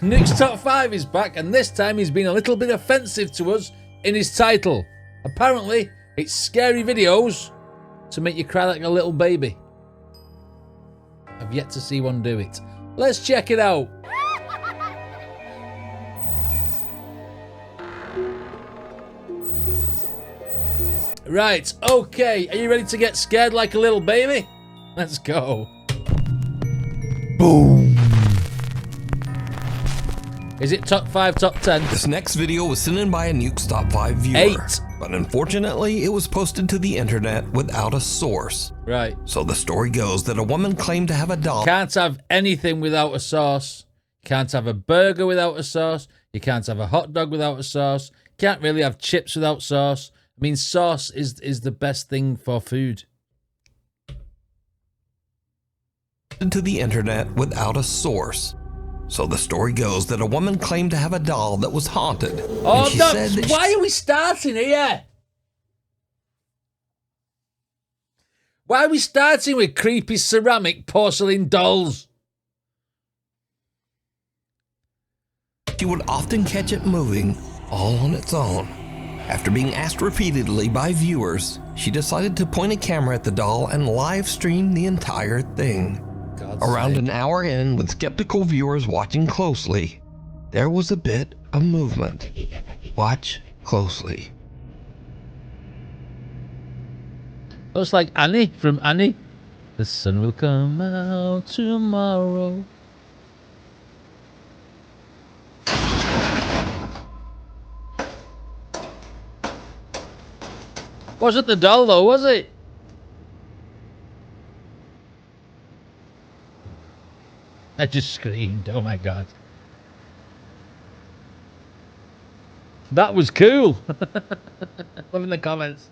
Nuke's Top 5 is back, and this time he's been a little bit offensive to us in his title. Apparently, it's scary videos to make you cry like a little baby. I've yet to see one do it. Let's check it out. Right, okay, are you ready to get scared like a little baby? Let's go. Boom. Is it top 5, top 10? This next video was sent in by a NUKES Top 5 viewer. 8. But unfortunately, it was posted to the internet without a source. Right. So the story goes that a woman claimed to have a doll. Can't have anything without a sauce. Can't have a burger without a sauce. You can't have a hot dog without a sauce. Can't really have chips without sauce. I mean, sauce is the best thing for food. To the internet without a source. So the story goes that a woman claimed to have a doll that was haunted. Oh, and she no, said that why are we starting here? Why are we starting with creepy ceramic porcelain dolls? she would often catch it moving all on its own. After being asked repeatedly by viewers, she decided to point a camera at the doll and live stream the entire thing. Around an hour in, with skeptical viewers watching closely, there was a bit of movement. Watch closely. Looks like Annie from Annie. The sun will come out tomorrow. Wasn't the doll though, was it? I just screamed, oh my god. That was cool. Love in the comments.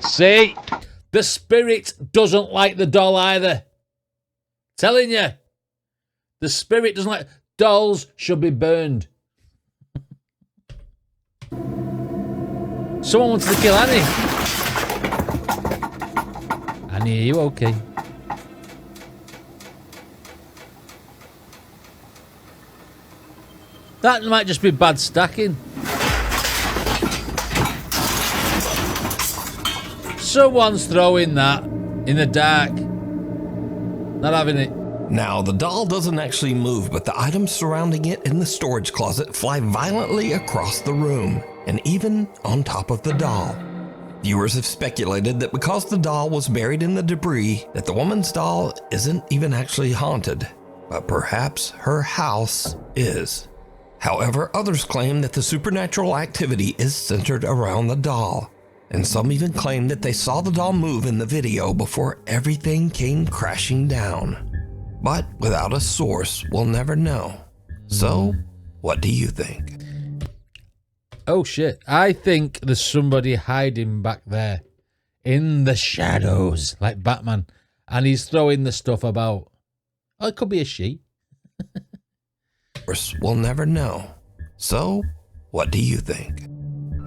See? The spirit doesn't like the doll either. Telling you. The spirit doesn't like... Dolls should be burned. Someone wanted to kill Annie. Annie, are you okay? That might just be bad stacking. Someone's throwing that in the dark. Not having it. Now, the doll doesn't actually move, but the items surrounding it in the storage closet fly violently across the room, and even on top of the doll. Viewers have speculated that because the doll was buried in the debris, that the woman's doll isn't even actually haunted, but perhaps her house is. However, others claim that the supernatural activity is centered around the doll, and some even claim that they saw the doll move in the video before everything came crashing down. But without a source, we'll never know. So, what do you think? Oh shit, I think there's somebody hiding back there in the shadows, like Batman, and he's throwing the stuff about. Oh, it could be a she. We'll never know. So, what do you think?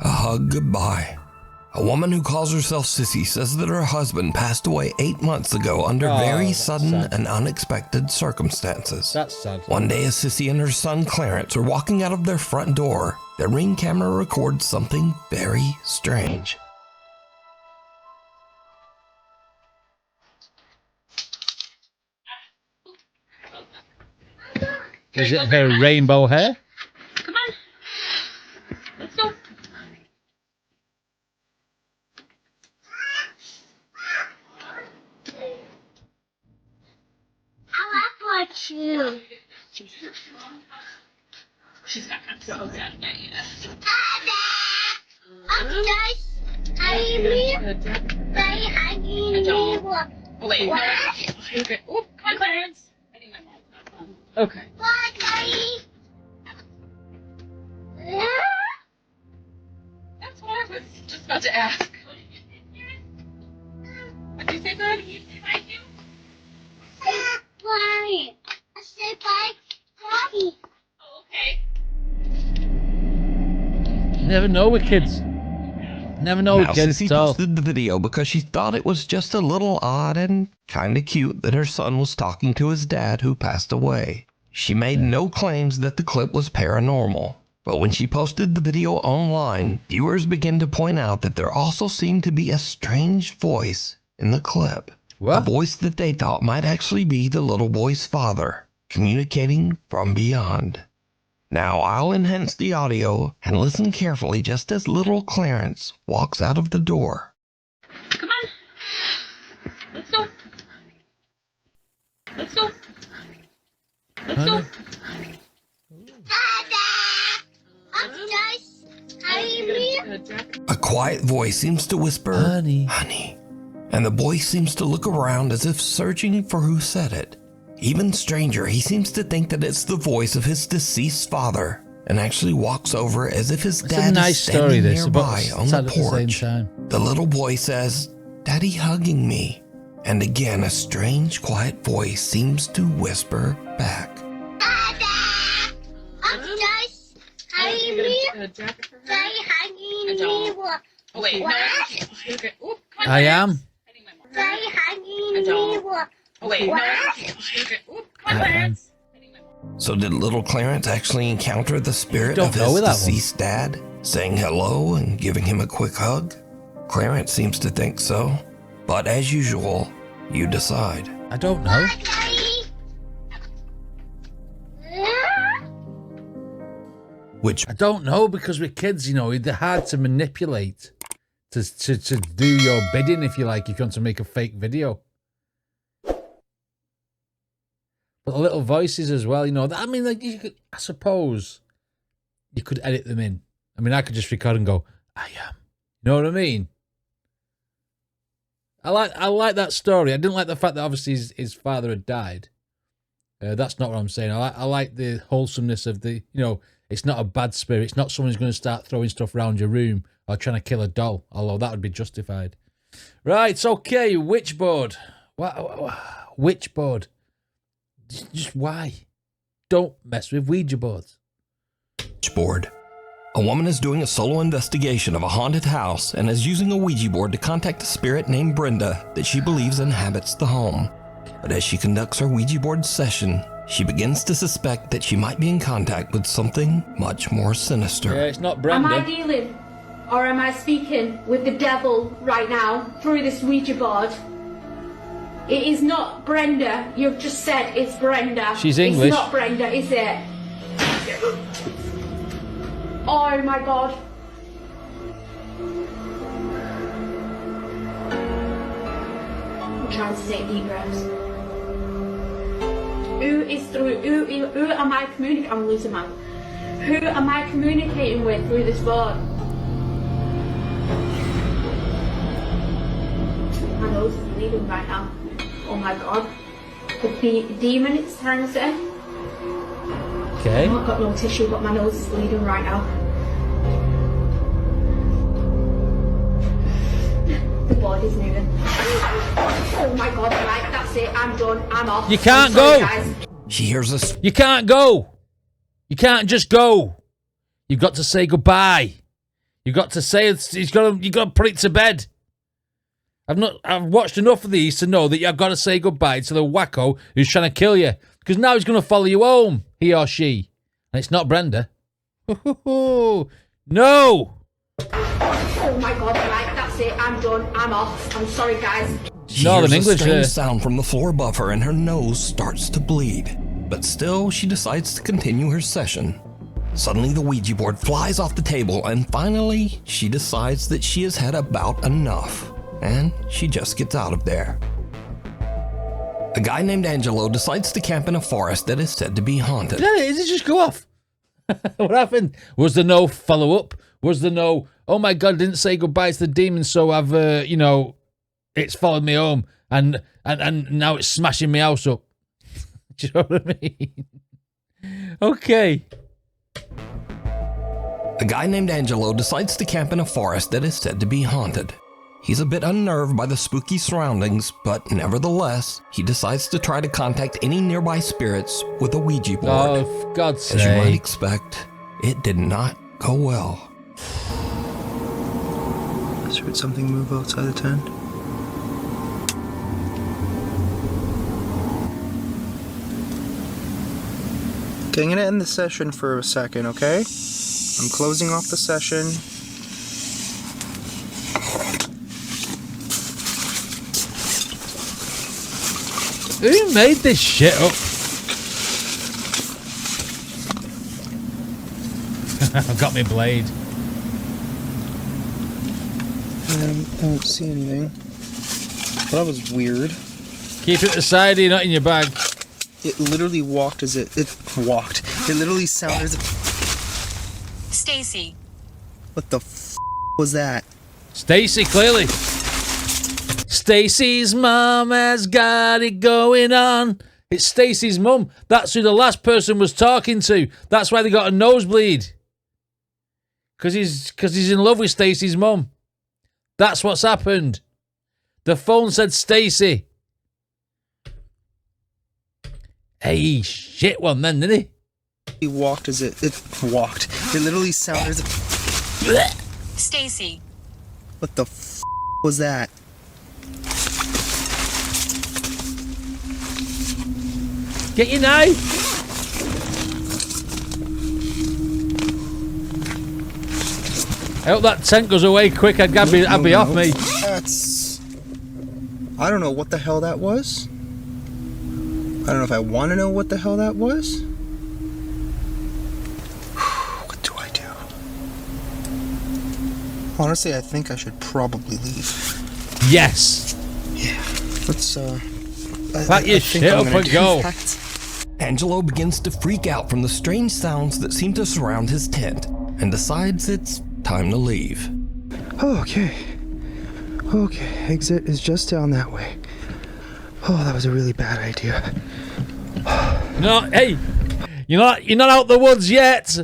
A hug goodbye. A woman who calls herself Sissy says that her husband passed away 8 months ago under very sudden and unexpected circumstances. That's sad. One day, as Sissy and her son Clarence are walking out of their front door, their Ring camera records something very strange. Is it her rainbow hair? Come on. Let's go. I want you. She's not going to go down there yet. Wait. Okay. Oh, come on, Clarence. I think my mom's not on. Okay. That's what I was just about to ask. What did you say, bud? I do. I said bye, Daddy. Oh, okay. Never know with kids. Never know Now, kids Sissy at all. posted the video because she thought it was just a little odd and kinda cute that her son was talking to his dad who passed away. She made no claims that the clip was paranormal, but when she posted the video online, viewers began to point out that there also seemed to be a strange voice in the clip. What? A voice that they thought might actually be the little boy's father, communicating from beyond. Now I'll enhance the audio and listen carefully just as little Clarence walks out of the door. Come on. Let's go. Let's go. Let's go. Upstairs. Honey, A quiet voice seems to whisper, Honey. Honey. And the boy seems to look around as if searching for who said it. Even stranger, he seems to think that it's the voice of his deceased father and actually walks over as if his It's a dad nice is standing story, this, nearby but on sad the at the same porch. time. The little boy says, Daddy hugging me. And again, a strange, quiet voice seems to whisper back. upstairs. Honey, say honey, me. What? Oh, wait. What? No. Okay. Oop, come on, I Clarence. am. I need my marker. Say honey, I don't. me. What? Oh, wait. No. What? Okay. Oop, come on, I am. Clarence. I need my marker. So did little Clarence actually encounter the spirit Don't of know his with that one. deceased dad, saying hello and giving him a quick hug? Clarence seems to think so. But as usual, you decide. I don't know. Daddy. Which I don't know because with kids, you know, they're hard to manipulate to do your bidding, if you like, if you want to make a fake video. But the little voices as well, you know. I mean, like, you could, I suppose you could edit them in. I mean, I could just record and go, I am. You know what I mean? I like that story. I didn't like the fact that obviously his father had died. That's not what I'm saying. I like the wholesomeness of the, you know, it's not a bad spirit. It's not someone who's going to start throwing stuff around your room or trying to kill a doll, although that would be justified. Right, okay, Witchboard. What? Witchboard. Just why? Don't mess with Ouija boards. board. A woman is doing a solo investigation of a haunted house and is using a Ouija board to contact a spirit named Brenda that she believes inhabits the home. But as she conducts her Ouija board session, she begins to suspect that she might be in contact with something much more sinister. Yeah, it's not Am I Brenda. dealing or am I speaking with the devil right now through this Ouija board? It is not Brenda. You've just said it's Brenda. She's English. It's not Brenda, is it? Oh my god. I'm trying to take deep breaths. Who am I communicating? I'm losing my. Who am I communicating with through this board? My nose is bleeding right now. Oh my god. The demon it's trying to say. Okay. I've got no tissue, but my nose is bleeding right now. The board is moving. Oh my god, right, that's it. I'm done. I'm off. You can't I'm sorry, go. Guys. She hears us. You can't go. You can't just go. You've got to say goodbye. You've got to say you got to put it to bed. I've watched enough of these to know that you've got to say goodbye to the wacko who's trying to kill you. Because now he's going to follow you home, he or she. And it's not Brenda. No! Oh my god, right, that's it. I'm done. I'm off. I'm sorry, guys. She Northern hears English, a strange yeah. sound from the floor above her and her nose starts to bleed. But still, she decides to continue her session. Suddenly, the Ouija board flies off the table and finally, she decides that she has had about enough. And she just gets out of there. A guy named Angelo decides to camp in a forest that is said to be haunted. Did it just go off? What happened? Was there no follow-up? Was there no, oh my God, didn't say goodbye to the demon, so I've, it's followed me home, and now it's smashing my house up. Do you know what I mean? Okay. A guy named Angelo decides to camp in a forest that is said to be haunted. He's a bit unnerved by the spooky surroundings, but nevertheless, he decides to try to contact any nearby spirits with a Ouija board. Oh, for God's As you might sake. expect, it did not go well. Did something move outside the tent? Okay, I'm gonna end the session for a second, okay? I'm closing off the session. Who made this shit up? I've got my blade. I don't see anything. That was weird. Keep it aside, you're not in your bag. It literally walked as it walked. It literally sounded as if... Stacy. What the f was that? Stacy, clearly. Stacy's mom has got it going on. It's Stacy's mum. That's who the last person was talking to. That's why they got a nosebleed. Because he's in love with Stacy's mum. That's what's happened. The phone said Stacy. Hey, shit one then, didn't he? He walked as it walked. It literally sounded as if... Stacy. What the f was that? Get your knife. I hope that tent goes away quick. I'd be off me. That's... I don't know what the hell that was. I don't know if I want to know what the hell that was. What do I do? Honestly, I think I should probably leave. Yes. Yeah. Let's, Pack your shit up and go. Angelo begins to freak out from the strange sounds that seem to surround his tent and decides it's time to leave. Okay. Okay, exit is just down that way. Oh, that was a really bad idea. No, hey, you're not out the woods yet.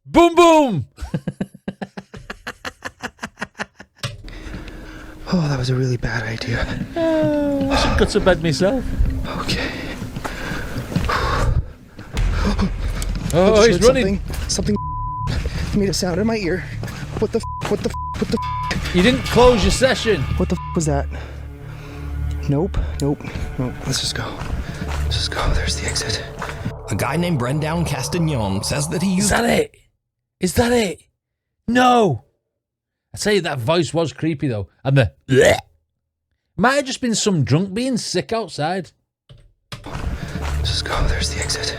Boom, boom. Oh, that was a really bad idea. I should go to bed myself. Okay. Oh, he's running. Something made a sound in my ear. What the f? What the f? What the f? You didn't close your session. What the f was that? Nope. Let's just go. There's the exit. A guy named Brendan Castagnon says that he used... Is that it? Is that it? No. I tell you, that voice was creepy though. And the bleh. Might have just been some drunk being sick outside. Just go. There's the exit.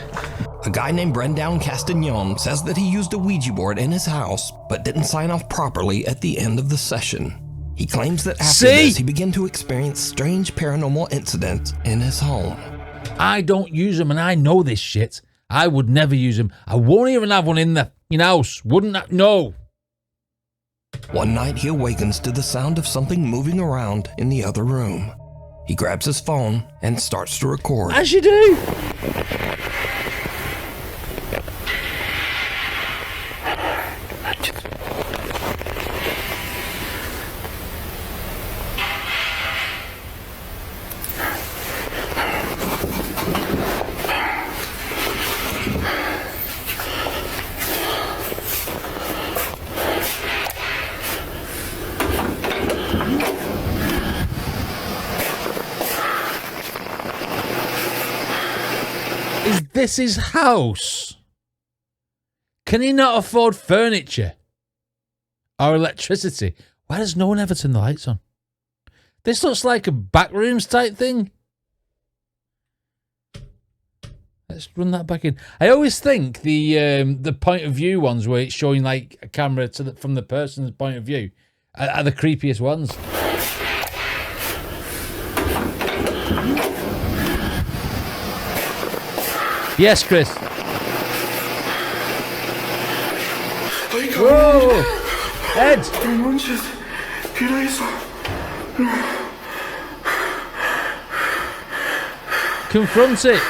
A guy named Brendan Castagnon says that he used a Ouija board in his house, but didn't sign off properly at the end of the session. He claims that after this, he began to experience strange paranormal incidents in his home. I don't use them, and I know this shit. I would never use them. I won't even have one in the house. Wouldn't I? No. One night, he awakens to the sound of something moving around in the other room. He grabs his phone and starts to record. As you do. Is this his house? Can he not afford furniture or electricity? Why does no one ever turn the lights on? This looks like a backrooms type thing. Let's run that back in. I always think the point of view ones where it's showing like a camera from the person's point of view are the creepiest ones. Yes, Chris. Whoa! Ed! Confront it.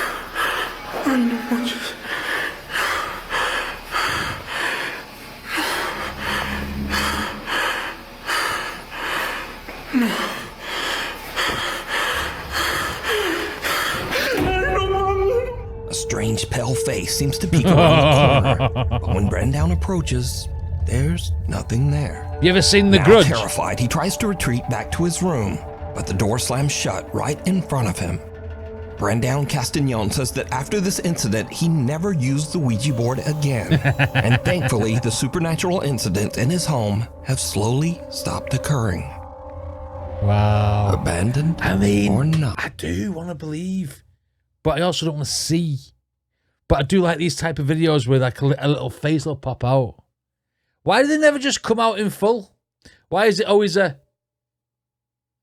A strange pale face seems to peek around the corner, but when Brendan approaches, there's nothing there. You ever seen The Now Grudge? terrified, he tries to retreat back to his room, but the door slams shut right in front of him. Brandon Castagnon says that after this incident, he never used the Ouija board again. And thankfully, the supernatural incidents in his home have slowly stopped occurring. Wow. Abandoned I mean, or not? I do want to believe, but I also don't want to see. But I do like these type of videos where like a little face will pop out. Why do they never just come out in full? Why is it always a...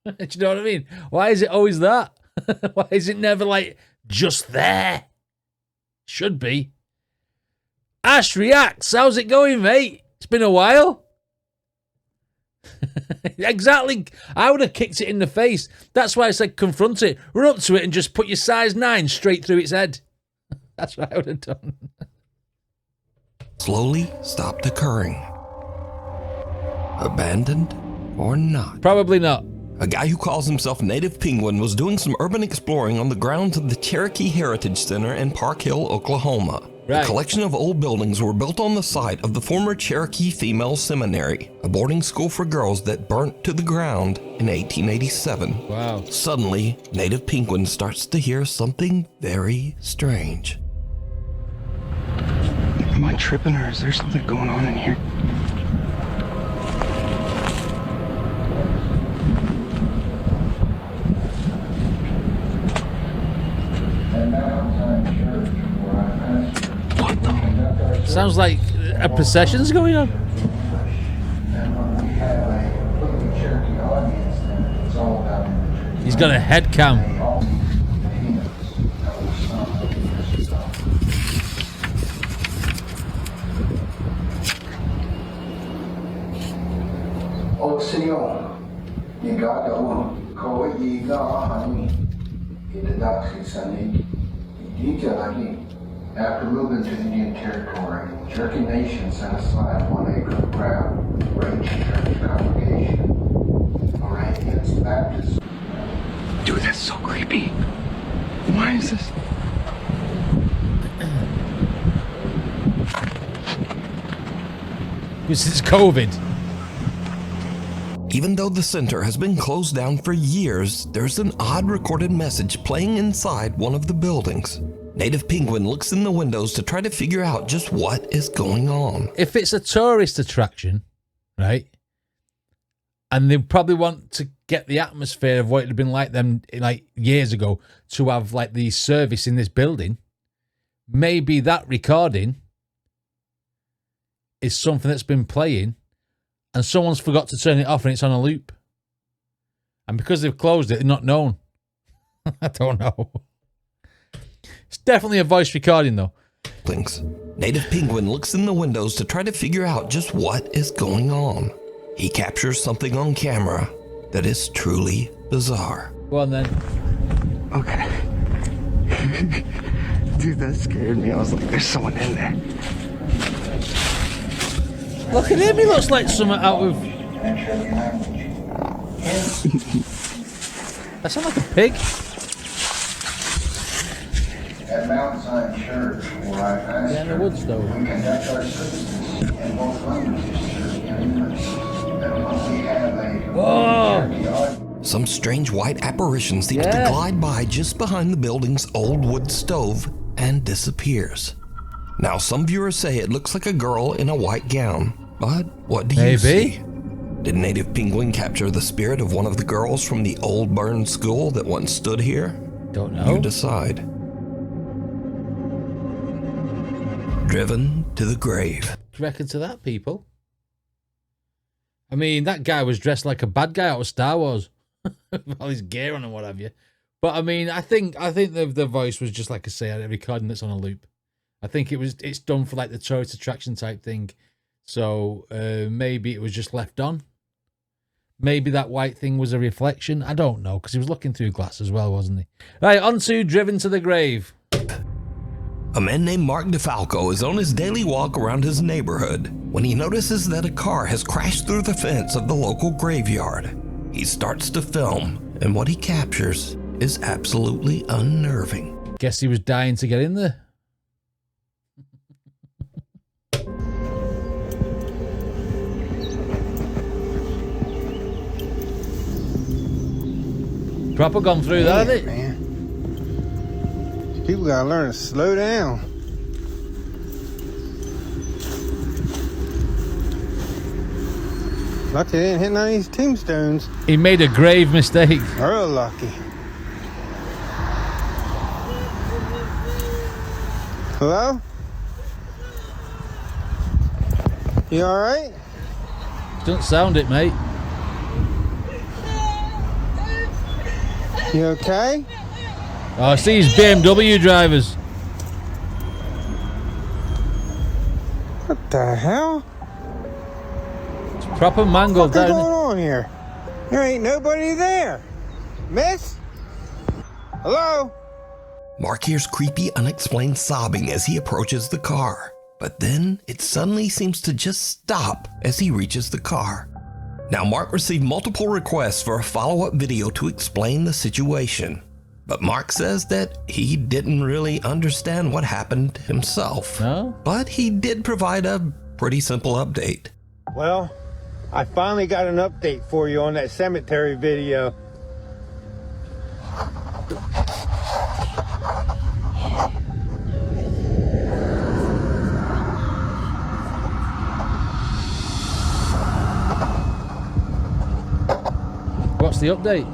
Do you know what I mean? Why is it always that? Why is it never like just there? Should be. Ash reacts. How's it going, mate? It's been a while. Exactly. I would have kicked it in the face. That's why I said confront it. Run up to it and just put your size 9 straight through its head. That's what I would have done. Slowly stopped occurring. Abandoned or not? Probably not. A guy who calls himself Native Penguin was doing some urban exploring on the grounds of the Cherokee Heritage Center in Park Hill, Oklahoma. Right. A collection of old buildings were built on the site of the former Cherokee Female Seminary, a boarding school for girls that burnt to the ground in 1887. Wow. Suddenly, Native Penguin starts to hear something very strange. Am I tripping or is there something going on in here? Sounds like a procession's going on. He's got a head cam. O Senhor, ligado ko igahani idadaksani idijalagi. After moving to Indian territory, Cherokee Nation set aside 1 acre of ground for ancient church congregation. Moravians, Baptists. Dude, that's so creepy. Why is this? This is COVID. Even though the center has been closed down for years, there's an odd recorded message playing inside one of the buildings. Native Penguin looks in the windows to try to figure out just what is going on. If it's a tourist attraction, right, and they probably want to get the atmosphere of what it had been like them like years ago to have like the service in this building, maybe that recording is something that's been playing and someone's forgot to turn it off and it's on a loop. And because they've closed it, they're not known. I don't know. It's definitely a voice recording, though. Native Penguin looks in the windows to try to figure out just what is going on. He captures something on camera that is truly bizarre. Go on, then. Okay. Dude, that scared me. I was like, there's someone in there. Look at him. He looks like something out of... That sounds like a pig. At Mount Zion Church, where I pastor, Yeah, in the woods, though. we conduct our services in both languages, Cherokee and English. And when we have a Whoa. Cherokee audience, Some strange white apparition seems Yeah. to glide by just behind the building's old wood stove and disappears. Now, some viewers say it looks like a girl in a white gown, but what do you Maybe. see? Did Native Penguin capture the spirit of one of the girls from the old burned school that once stood here? Don't know. You decide. Driven to the grave. Do you reckon to that, people? I mean, that guy was dressed like a bad guy out of Star Wars. With all his gear on and what have you. But I mean, I think the voice was just like I say, a recording that's on a loop. I think it's done for like the tourist attraction type thing. So maybe it was just left on. Maybe that white thing was a reflection. I don't know, because he was looking through glass as well, wasn't he? Right, on to Driven to the Grave. A man named Mark DeFalco is on his daily walk around his neighborhood when he notices that a car has crashed through the fence of the local graveyard. He starts to film, and what he captures is absolutely unnerving. Guess he was dying to get in there. Proper gone through that, hasn't it? Man. People gotta learn to slow down. Lucky they didn't hit none of these tombstones. He made a grave mistake. Real lucky. Hello? You alright? Don't sound it, mate. You okay? Oh, I see his BMW drivers. What the hell? It's proper mangled, What's down. going on here? There ain't nobody there. Miss? Hello? Mark hears creepy, unexplained sobbing as he approaches the car. But then it suddenly seems to just stop as he reaches the car. Now, Mark received multiple requests for a follow-up video to explain the situation. But Mark says that he didn't really understand what happened himself. No? But he did provide a pretty simple update. Well, I finally got an update for you on that cemetery video. What's the update?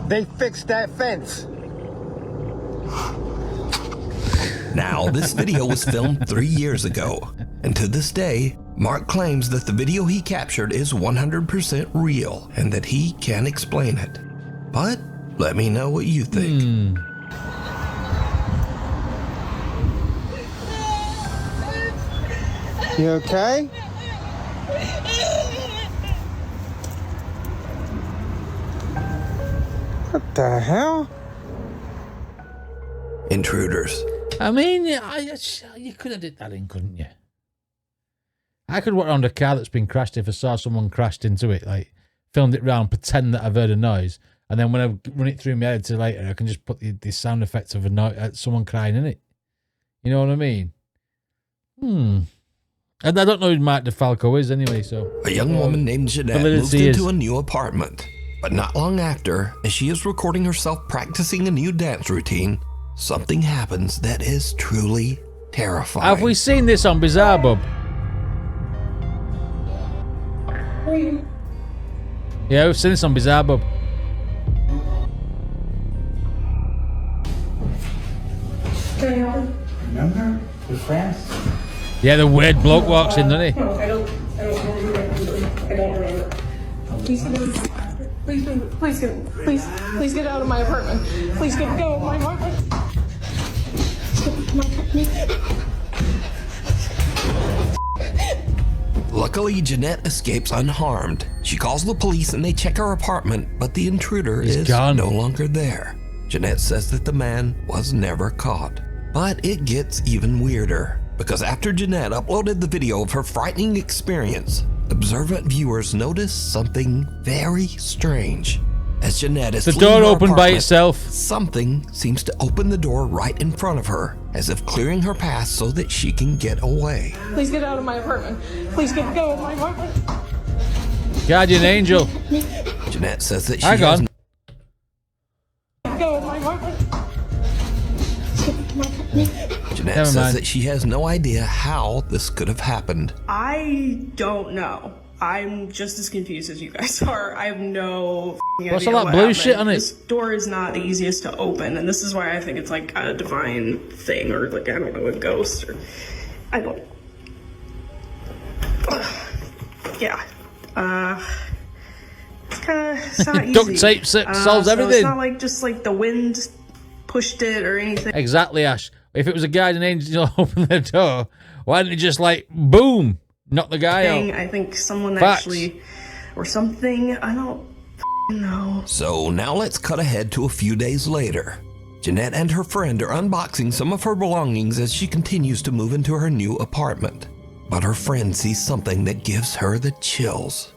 They fixed that fence. Now, this video was filmed 3 years ago, and to this day, Mark claims that the video he captured is 100% real and that he can explain it. But let me know what you think. You okay? What the hell? Intruders. I mean, you could have did that in, couldn't you? I could walk around a car that's been crashed if I saw someone crashed into it, like filmed it round, pretend that I've heard a noise, and then when I run it through my head to later, I can just put the sound effects of someone crying in it. You know what I mean? And I don't know who Mark DeFalco is anyway, so... A young woman named Jeanette moved validity into is- a new apartment. But not long after, as she is recording herself practicing a new dance routine, something happens that is truly terrifying. Have we seen this on Bizarre Bub? Yeah, we've seen this on Bizarre Bub. Remember? We're friends. Yeah, the weird bloke walks in, doesn't he? No, I don't remember. Please get out of my apartment. Please get out of my apartment. Luckily, Jeanette escapes unharmed. She calls the police and they check her apartment, but the intruder He's is gone. no longer there. Jeanette says that the man was never caught. But it gets even weirder, because after Jeanette uploaded the video of her frightening experience, observant viewers notice something very strange. As Jeanette is The fleeing door her opened by apartment, itself. something seems to open the door right in front of her, as if clearing her path so that she can get away. Please get out of my apartment. Please get out of my apartment. Guardian Angel. Jeanette says that she Hang has on. Go of my apartment. Jeanette Never says mind. that she has no idea how this could have happened. I don't know. I'm just as confused as you guys are. I have no f***ing What's idea all that what blue happened. shit on it? This door is not the easiest to open, and this is why I think it's like a divine thing, or like, I don't know, a ghost, or I don't. Yeah. It's not easy. Duct tape solves so everything. It's not like just like the wind pushed it or anything. Exactly, Ash. If it was a guardian angel opening the door, why didn't it just like, boom, knock the guy out? I think someone Facts. actually, or something, I don't know. So now let's cut ahead to a few days later. Jeanette and her friend are unboxing some of her belongings as she continues to move into her new apartment. But her friend sees something that gives her the chills.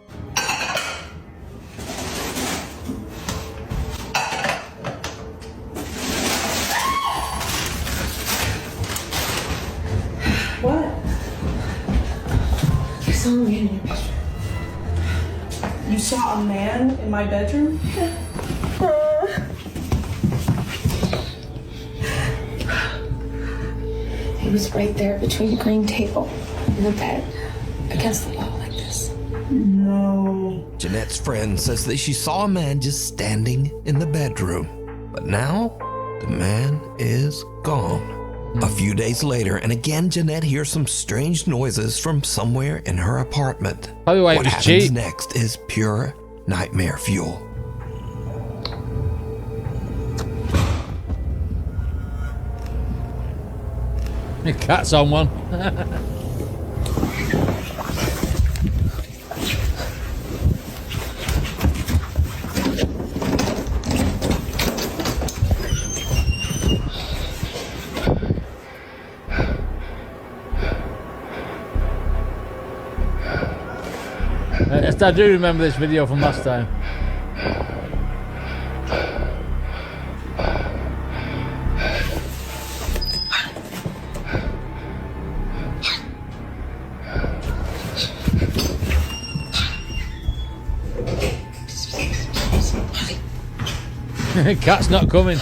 What? I saw him in your picture. You saw a man in my bedroom? He was right there between the green table and the bed, against the wall like this. No. Jeanette's friend says that she saw a man just standing in the bedroom. But now, the man is gone. A few days later, and again Jeanette hears some strange noises from somewhere in her apartment. Probably why it What was happens cheap. next is pure nightmare fuel. The cat's on one. I do remember this video from last time. Cat's not coming.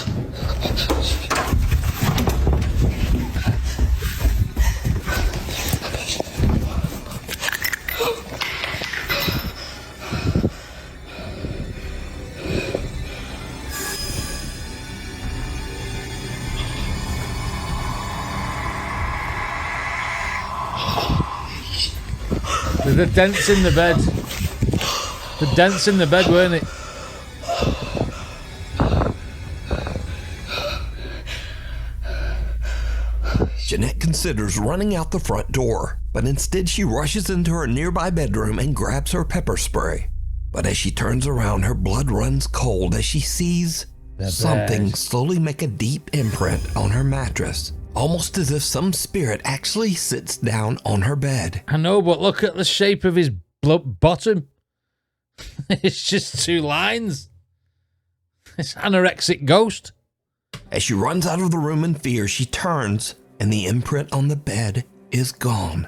The dents in the bed. The dents in the bed, weren't it? Jeanette considers running out the front door, but instead she rushes into her nearby bedroom and grabs her pepper spray. But as she turns around, her blood runs cold as she sees something slowly make a deep imprint on her mattress. Almost as if some spirit actually sits down on her bed. I know, but look at the shape of his bottom. It's just two lines. It's anorexic ghost. As she runs out of the room in fear, she turns, and the imprint on the bed is gone.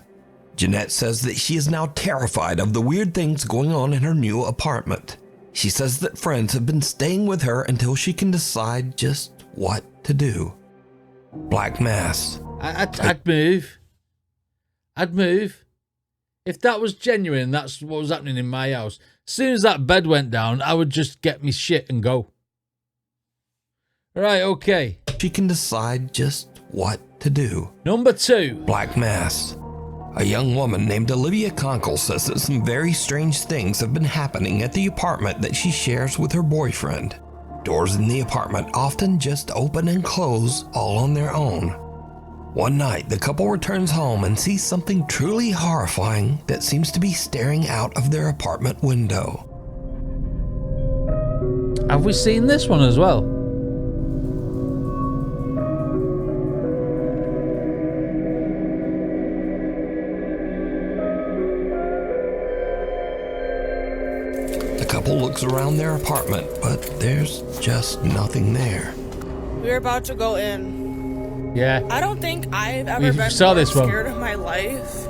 Jeanette says that she is now terrified of the weird things going on in her new apartment. She says that friends have been staying with her until she can decide just what to do. Black Mass. I'd move. I'd move. If that was genuine, that's what was happening in my house. As soon as that bed went down, I would just get me shit and go. Right, okay. She can decide just what to do. Number 2. Black Mass. A young woman named Olivia Conkle says that some very strange things have been happening at the apartment that she shares with her boyfriend. Doors in the apartment often just open and close all on their own. One night, the couple returns home and sees something truly horrifying that seems to be staring out of their apartment window. Have we seen this one as well? The couple looks around their apartment, but there's just nothing there. We're about to go in. Yeah. I don't think I've ever been saw more this one. scared of my life.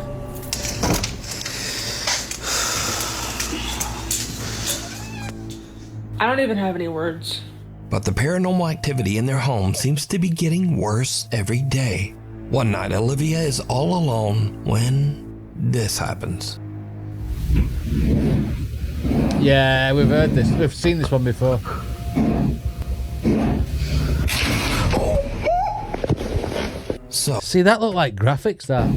I don't even have any words. But the paranormal activity in their home seems to be getting worse every day. One night, Olivia is all alone when this happens. Yeah, we've heard this. We've seen this one before. So, see, that looked like graphics, that.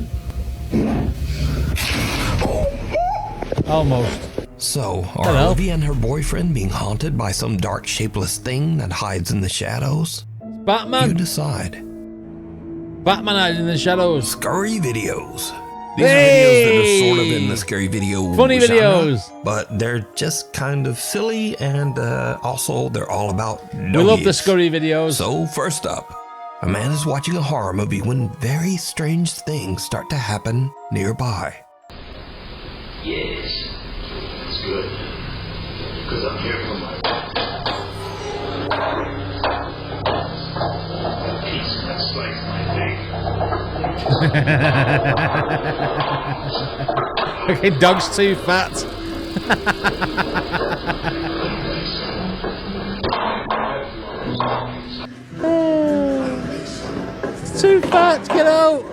Almost. So, are Hello. Olivia and her boyfriend being haunted by some dark, shapeless thing that hides in the shadows? Batman. You decide. Batman hiding in the shadows. Scary videos. These are videos that are sort of in the scary video Funny genre, videos. but they're just kind of silly, and also they're all about We love the doggies. scary videos. So first up, a man is watching a horror movie when very strange things start to happen nearby. Yes, it's good. Because I'm here for my piece that slice my dick. Okay, dog's too fat. It's too fat, get out!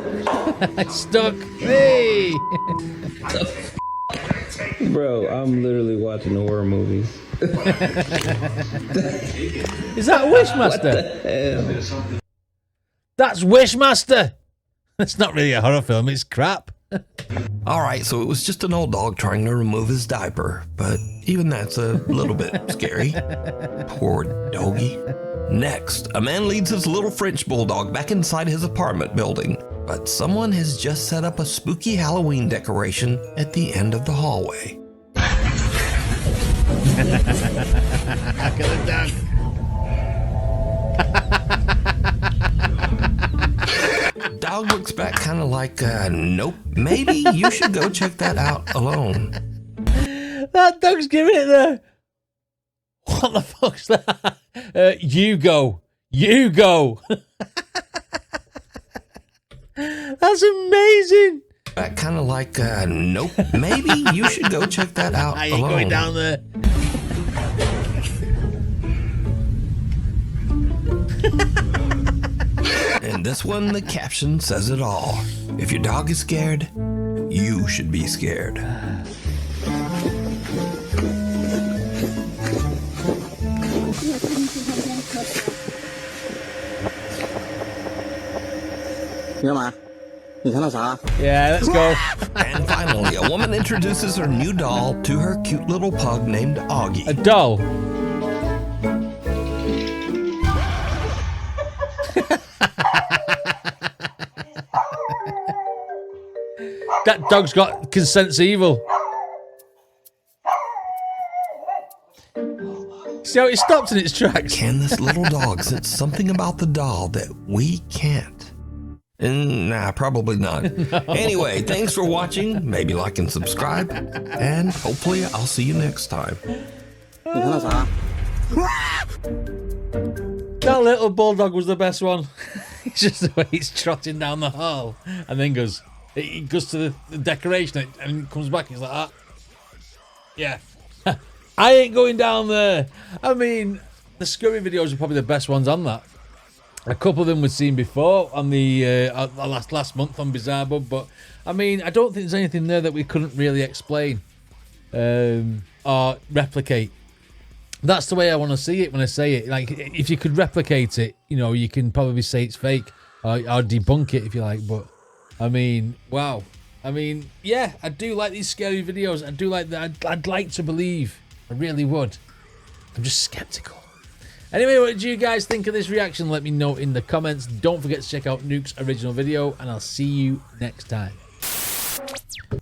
It's stuck. Hey! Bro, I'm literally watching horror movies. Is that Wishmaster? What the hell? That's Wishmaster! It's not really a horror film, it's crap. Alright, so it was just an old dog trying to remove his diaper, but even that's a little bit scary. Poor doggy. Next, a man leads his little French bulldog back inside his apartment building, but someone has just set up a spooky Halloween decoration at the end of the hallway. Look at the dog. Dog looks back kind of like, nope, maybe you should go check that out alone. That dog's giving it the... What the fuck's that? You go. You go. That's amazing. Back kind of like, nope, maybe you should go check that out Are you alone. going down there? And this one, the caption says it all. If your dog is scared, you should be scared. Yeah, let's go. And finally, a woman introduces her new doll to her cute little pug named Augie. A doll? That dog's got consent's evil. See how it stopped in its tracks? Can this little dog sense something about the doll that we can't? Nah, probably not. No. Anyway, thanks for watching. Maybe like and subscribe. And hopefully I'll see you next time. That little bulldog was the best one. It's just the way he's trotting down the hall and then goes, he goes to the decoration and comes back. He's like, ah, yeah, I ain't going down there. I mean, the scurry videos are probably the best ones on that. A couple of them we'd seen before on the last month on Bizarre Bub, but I mean, I don't think there's anything there that we couldn't really explain or replicate. That's the way I want to see it when I say it. Like, if you could replicate it, you know, you can probably say it's fake or debunk it if you like. But I mean, wow. I mean, yeah, I do like these scary videos. I do like that. I'd like to believe. I really would. I'm just skeptical. Anyway, what did you guys think of this reaction? Let me know in the comments. Don't forget to check out Nuke's original video, and I'll see you next time.